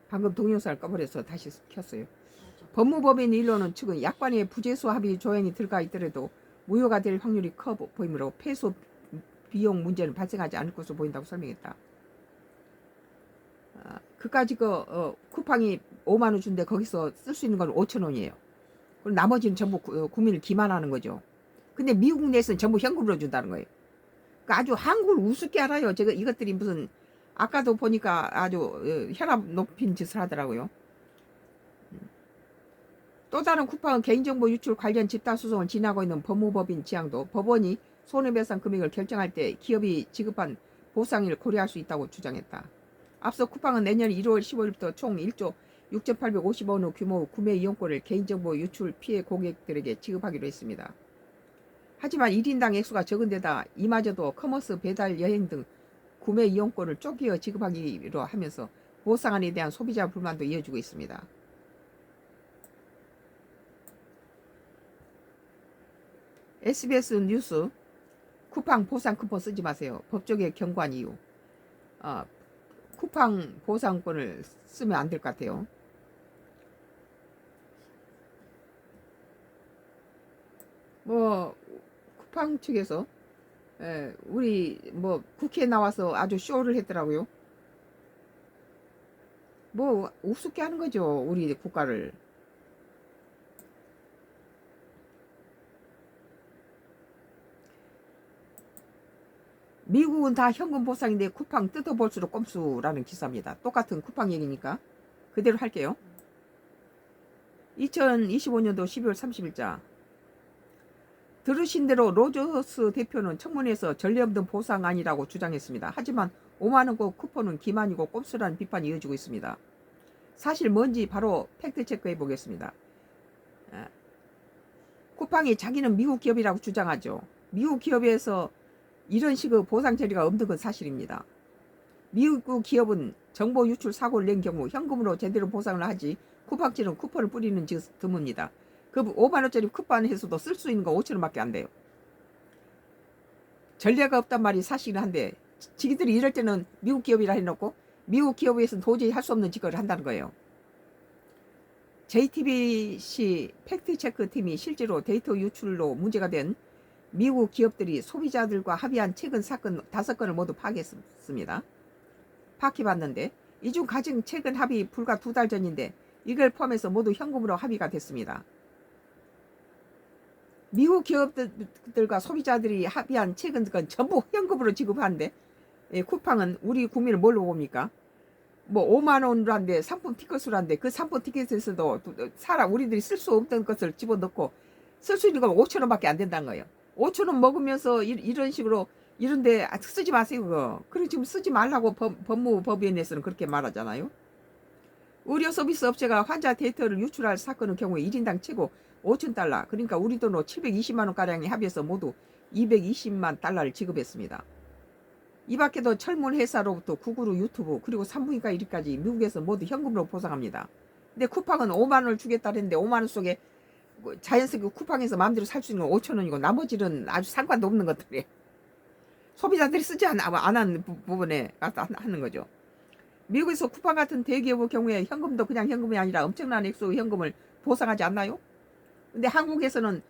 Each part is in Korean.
방금 동영상을 꺼버려서 다시 켰어요. 법무법인 일로는 측은 약관의 부재수 합의 조항이 들어가 있더라도 무효가 될 확률이 커 보이므로 패소 비용 문제는 발생하지 않을 것으로 보인다고 설명했다. 그까지 쿠팡이 5만 원 준데 거기서 쓸 수 있는 건 5천 원이에요. 그럼 나머지는 전부 국민을 기만하는 거죠. 근데 미국 내에서는 전부 현금으로 준다는 거예요. 그러니까 아주 한국을 우습게 알아요. 제가 이것들이 무슨 아까도 보니까 아주 혈압 높인 짓을 하더라고요. 또 다른 쿠팡은 개인정보 유출 관련 집단소송을 진행하고 있는 법무법인 지향도 법원이 손해배상 금액을 결정할 때 기업이 지급한 보상을 고려할 수 있다고 주장했다. 앞서 쿠팡은 내년 1월 15일부터 총 1조 6,850억 원 규모 구매 이용권을 개인정보 유출 피해 고객들에게 지급하기로 했습니다. 하지만 1인당 액수가 적은 데다 이마저도 커머스 배달 여행 등 구매 이용권을 쪼개어 지급하기로 하면서 보상안에 대한 소비자 불만도 이어지고 있습니다. SBS 뉴스 쿠팡 보상 쿠폰 쓰지 마세요. 법적에 경고한 이유. 쿠팡 보상권을 쓰면 안 될 것 같아요. 뭐 쿠팡 측에서 우리 뭐 국회에 나와서 아주 쇼를 했더라고요. 뭐 우습게 하는 거죠. 우리 국가를. 미국은 다 현금 보상인데 쿠팡 뜯어볼수록 꼼수라는 기사입니다. 똑같은 쿠팡 얘기니까 그대로 할게요. 2025년도 12월 30일자 들으신 대로 로저스 대표는 청문회에서 전례 없는 보상안이라고 주장했습니다. 하지만 5만원권 쿠폰은 기만이고 꼼수라는 비판이 이어지고 있습니다. 사실 뭔지 바로 팩트체크 해보겠습니다. 쿠팡이 자기는 미국 기업이라고 주장하죠. 미국 기업에서 이런 식의 보상 처리가 없는 건 사실입니다. 미국 기업은 정보 유출 사고를 낸 경우 현금으로 제대로 보상을 하지 쿠팡처럼 쿠폰을 뿌리는 짓 드뭅니다. 그 5만원짜리 쿠폰에서도 쓸 수 있는 거 5천원밖에 안 돼요. 전례가 없단 말이 사실은 한데 지기들이 이럴 때는 미국 기업이라 해놓고 미국 기업에서는 도저히 할 수 없는 짓거리를 한다는 거예요. JTBC 팩트체크 팀이 실제로 데이터 유출로 문제가 된 미국 기업들이 소비자들과 합의한 최근 사건 5건을 모두 파악했습니다. 파악해봤는데 이 중 가장 최근 합의 불과 2달 전인데 이걸 포함해서 모두 현금으로 합의가 됐습니다. 미국 기업들과 소비자들이 합의한 최근 건 전부 현금으로 지급하는데 쿠팡은 우리 국민을 뭘로 봅니까? 뭐 5만원으로 한데 상품 티켓으로 한데 그 상품 티켓에서도 우리들이 쓸 수 없던 것을 집어넣고 쓸 수 있는 건 5천원밖에 안 된다는 거예요. 5천원 먹으면서 이런 식으로 이런데 쓰지 마세요 그거. 그래 지금 쓰지 말라고 법무법인에서는 그렇게 말하잖아요. 의료 서비스 업체가 환자 데이터를 유출할 사건의 경우에 1인당 최고 5,000달러 그러니까 우리 돈으로 720만원가량의 합의해서 모두 220만 달러를 지급했습니다. 이 밖에도 철문 회사로부터 구글 유튜브 그리고 산부인과 일까지 미국에서 모두 현금으로 보상합니다. 근데 쿠팡은 5만원을 주겠다 했는데 5만원 속에 자연스럽게 쿠팡에서 마음대로 살 수 있는 건 5천원이고 나머지는 아주 상관도 없는 것들이에요. 소비자들이 쓰지 않은 부분에 하는 거죠. 미국에서 쿠팡 같은 대기업의 경우에 현금도 그냥 현금이 아니라 엄청난 액수의 현금을 보상하지 않나요? 근데 한국에서는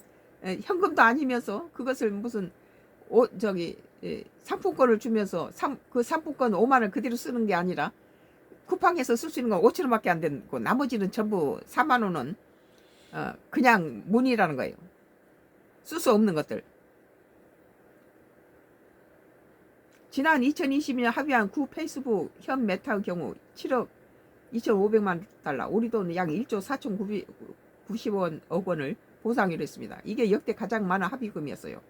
현금도 아니면서 그것을 무슨 상품권을 주면서 그 상품권 5만원 그대로 쓰는 게 아니라 쿠팡에서 쓸 수 있는 건 5천원밖에 안 되고 나머지는 전부 4만원은 그냥 문의라는 거예요. 쓸 수 없는 것들. 지난 2020년 합의한 구 페이스북 현 메타의 경우 7억 2,500만 달러 우리 돈 약 1조 4,090억 원을 보상하기로 했습니다. 이게 역대 가장 많은 합의금이었어요.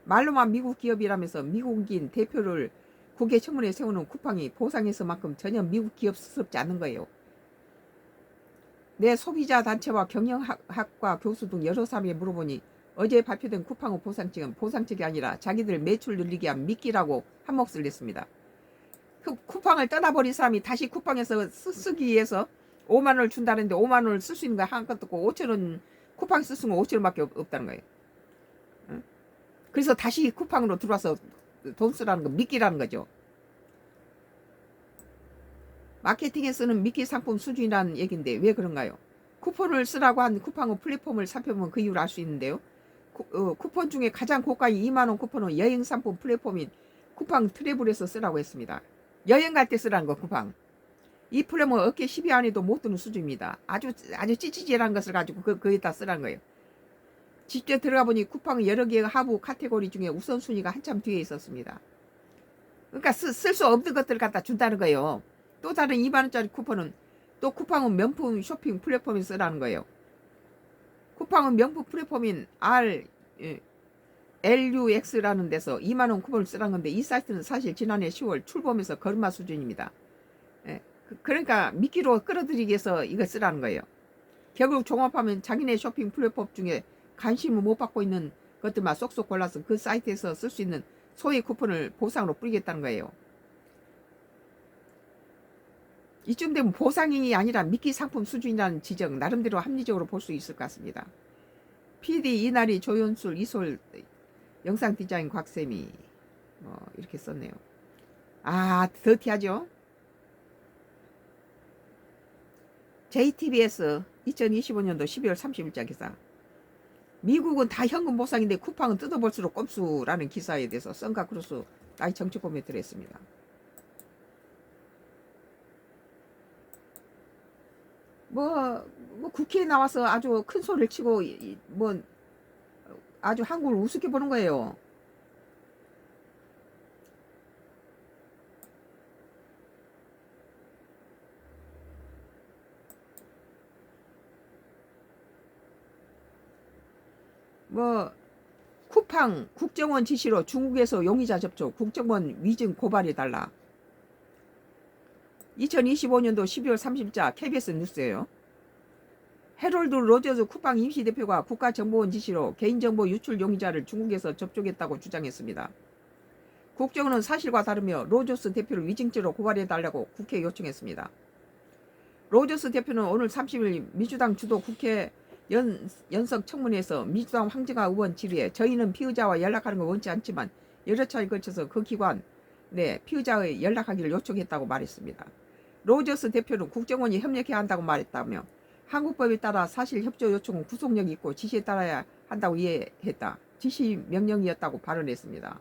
말로만 미국 기업이라면서 미국인 대표를 국회 청문회에 세우는 쿠팡이 보상에서만큼 전혀 미국 기업스럽지 않은 거예요. 내 소비자 단체와 경영학과 교수 등 여러 사람에게 물어보니 어제 발표된 쿠팡의 보상책은 보상책이 아니라 자기들 매출 늘리기 위한 미끼라고 한몫을 냈습니다. 그 쿠팡을 떠나버린 사람이 다시 쿠팡에서 쓰기 위해서 5만원을 준다는데 5만원을 쓸 수 있는 거 한 것도 없고 5천원 쿠팡에 쓸 수 있는 건 5천원밖에 없다는 거예요. 그래서 다시 쿠팡으로 들어와서 돈 쓰라는 거 미끼라는 거죠. 마케팅에 쓰는 미끼 상품 수준이라는 얘기인데 왜 그런가요? 쿠폰을 쓰라고 한 쿠팡의 플랫폼을 살펴보면 그 이유를 알 수 있는데요. 쿠폰 중에 가장 고가인 2만원 쿠폰은 여행 상품 플랫폼인 쿠팡 트래블에서 쓰라고 했습니다. 여행 갈 때 쓰라는 거 쿠팡. 이 플랫폼은 어깨 10위 안에도 못 드는 수준입니다. 아주 찌찌질한 것을 가지고 거기다 쓰라는 거예요. 직접 들어가 보니 쿠팡은 여러 개의 하부 카테고리 중에 우선순위가 한참 뒤에 있었습니다. 그러니까 쓸 수 없는 것들을 갖다 준다는 거예요. 또 다른 2만원짜리 쿠폰은 또 쿠팡은 명품 쇼핑 플랫폼에 쓰라는 거예요. 쿠팡은 명품 플랫폼인 LUX라는 데서 2만원 쿠폰을 쓰라는 건데 이 사이트는 사실 지난해 10월 출범해서 걸음마 수준입니다. 그러니까 미끼로 끌어들이기 위해서 이거 쓰라는 거예요. 결국 종합하면 자기네 쇼핑 플랫폼 중에 관심을 못 받고 있는 것들만 쏙쏙 골라서 그 사이트에서 쓸 수 있는 소액 쿠폰을 보상으로 뿌리겠다는 거예요. 이쯤 되면 보상이 아니라 미끼 상품 수준이라는 지적 나름대로 합리적으로 볼 수 있을 것 같습니다. PD 이나리 조연술 이솔 영상 디자인 곽쌤이 이렇게 썼네요. 더티하죠. JTBS 2025년도 12월 30일자 기사. 미국은 다 현금 보상인데 쿠팡은 뜯어볼수록 꼼수라는 기사에 대해서 썬가 크루스 나이 정치 코멘트를 했습니다. 뭐 국회에 나와서 아주 큰 소리를 치고 아주 한국을 우습게 보는 거예요. 쿠팡 국정원 지시로 중국에서 용의자 접촉 국정원 위증 고발해달라. 2025년도 12월 30일자 KBS 뉴스예요. 해롤드 로저스 쿠팡 임시대표가 국가정보원 지시로 개인정보 유출 용의자를 중국에서 접촉했다고 주장했습니다. 국정원은 사실과 다르며 로저스 대표를 위증죄로 고발해달라고 국회에 요청했습니다. 로저스 대표는 오늘 30일 민주당 주도 국회 연석 청문회에서 민주당 황정아 의원 질의에 저희는 피의자와 연락하는 걸 원치 않지만 여러 차례 걸쳐서 그 기관 피의자의 연락하기를 요청했다고 말했습니다. 로저스 대표는 국정원이 협력해야 한다고 말했다며 한국법에 따라 사실 협조 요청은 구속력이 있고 지시에 따라야 한다고 이해했다. 지시 명령이었다고 발언했습니다.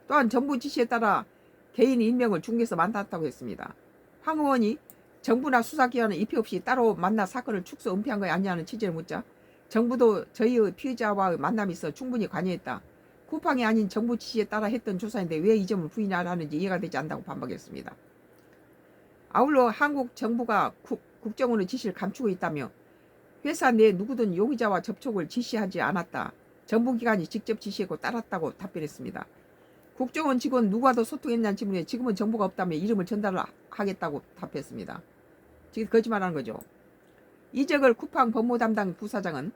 또한 정부 지시에 따라 개인 임명을 중국에서 만났다고 했습니다. 황 의원이 정부나 수사기관은 입회 없이 따로 만나 사건을 축소 은폐한 거 아니냐는 취지를 묻자 정부도 저희의 피의자와의 만남이 있어 충분히 관여했다. 쿠팡이 아닌 정부 지시에 따라 했던 조사인데 왜 이 점을 부인하라는지 이해가 되지 않는다고 반박했습니다. 아울러 한국 정부가 국정원의 지시를 감추고 있다며 회사 내 누구든 용의자와 접촉을 지시하지 않았다. 정부기관이 직접 지시하고 따랐다고 답변했습니다. 국정원 직원 누구와도 소통했냐는 질문에 지금은 정보가 없다며 이름을 전달하겠다고 답했습니다. 지금 거짓말하는 거죠. 이적을 쿠팡 법무 담당 부사장은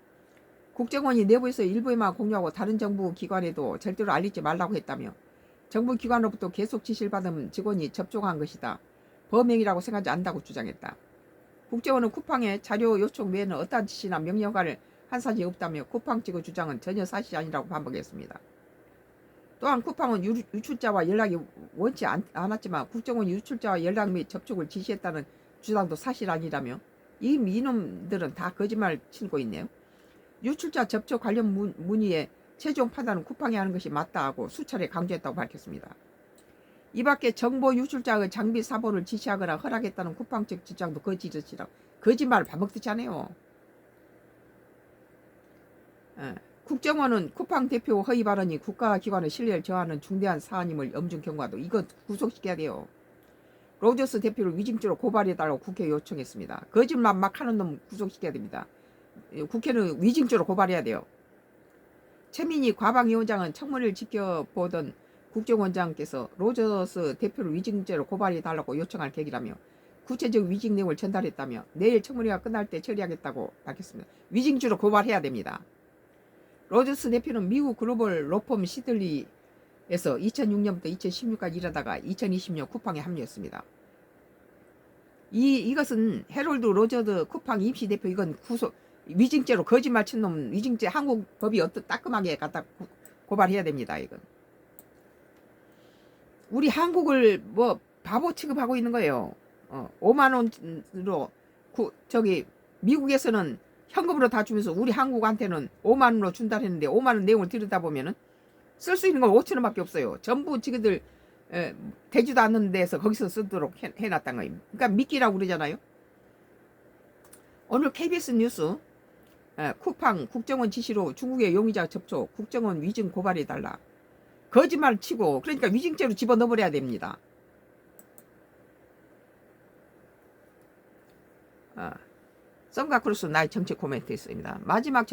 국정원이 내부에서 일부에만 공유하고 다른 정부 기관에도 절대로 알리지 말라고 했다며 정부 기관으로부터 계속 지시를 받은 직원이 접촉한 것이다. 범행이라고 생각하지 않는다고 주장했다. 국정원은 쿠팡의 자료 요청 외에는 어떠한 지시나 명령을 한 사실이 없다며 쿠팡 측의 주장은 전혀 사실이 아니라고 반박했습니다. 또한 쿠팡은 유출자와 연락이 원치 않았지만 국정원이 유출자와 연락 및 접촉을 지시했다는 주장도 사실 아니라며 이놈들은 다 거짓말 치고 있네요. 유출자 접촉 관련 문의에 최종 판단은 쿠팡이 하는 것이 맞다 하고 수차례 강조했다고 밝혔습니다. 이 밖에 정보 유출자의 장비 사보를 지시하거나 허락했다는 쿠팡 측 주장도 거짓이라고 거짓말을 반복듣지 않아요. 국정원은 쿠팡 대표 허위 발언이 국가기관의 신뢰를 저하는 중대한 사안임을 엄중 경고하도 이거 구속시켜야 돼요. 로저스 대표를 위증죄로 고발해달라고 국회에 요청했습니다. 거짓말 막 하는 놈 구속시켜야 됩니다. 국회는 위증죄로 고발해야 돼요. 최민희 과방위원장은 청문회를 지켜보던 국정원장께서 로저스 대표를 위증죄로 고발해달라고 요청할 계기라며 구체적 위증 내용을 전달했다며 내일 청문회가 끝날 때 처리하겠다고 밝혔습니다. 위증죄로 고발해야 됩니다. 로저스 대표는 미국 글로벌 로펌 시들리에서 2006년부터 2016까지 일하다가 2020년 쿠팡에 합류했습니다. 이것은 해롤드 로저스 쿠팡 임시 대표 이건 위증죄로 거짓말 친 놈 위증죄 한국 법이 따끔하게 갖다 고발해야 됩니다. 이건 우리 한국을 바보 취급하고 있는 거예요. 5만 원으로 저기 미국에서는 현금으로 다 주면서 우리 한국한테는 5만 원으로 준다 했는데 5만 원 내용을 들여다보면은 쓸 수 있는 건 5천 원밖에 없어요. 전부 지그들 되지도 않는 데서 거기서 쓰도록 해놨단 거예요. 그러니까 미끼라고 그러잖아요. 오늘 KBS 뉴스 쿠팡 국정원 지시로 중국의 용의자 접촉 국정원 위증 고발해달라. 거짓말 치고 그러니까 위증죄로 집어넣어버려야 됩니다. 썸과 크루스 나의 정치 코멘트였습니다. 마지막